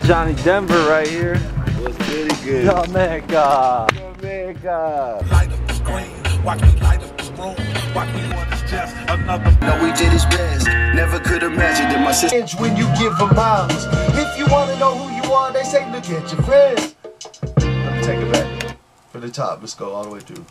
Johnny Denver right here. What's really good? Jamaica. Jamaica. Light up the screen, watch me light up the room. Watch me want is just another. No, we did his best. Never could imagine that my sister. When you give them miles. If you want to know who you are, they say look at your friends. Let me take it back. For the top, let's go all the way through.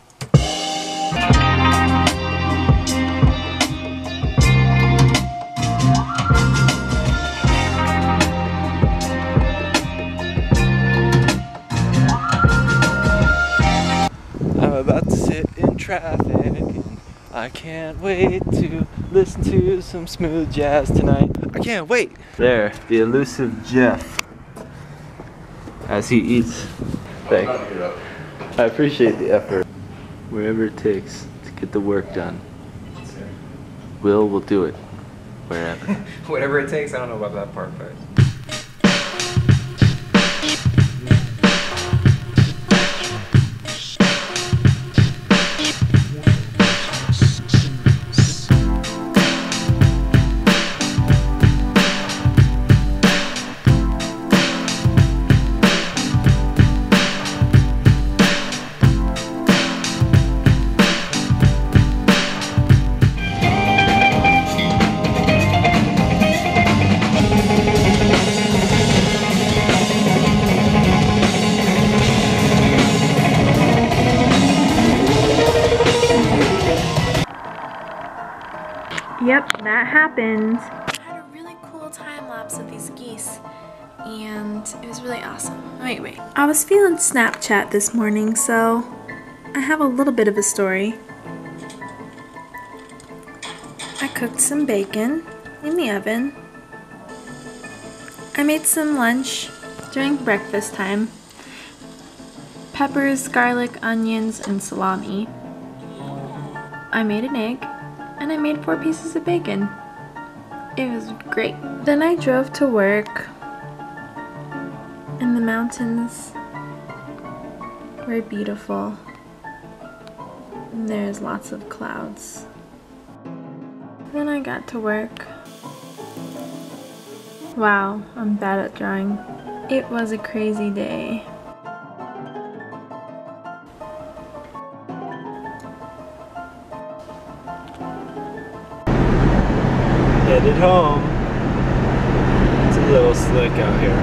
I'm about to sit in traffic and I can't wait to listen to some smooth jazz tonight. I can't wait. There, the elusive Jeff. As he eats. Thank you. I appreciate the effort. Wherever it takes to get the work done. Will do it. Wherever. Whatever it takes, I don't know about that part, but. Yep, that happened. I had a really cool time lapse of these geese, and it was really awesome. Wait. I was feeling Snapchat this morning, so I have a little bit of a story. I cooked some bacon in the oven. I made some lunch during breakfast time. Peppers, garlic, onions, and salami. I made an egg. And I made 4 pieces of bacon. It was great. Then I drove to work, and the mountains were beautiful. And there's lots of clouds. Then I got to work. Wow, I'm bad at drawing. It was a crazy day. Headed home. It's a little slick out here.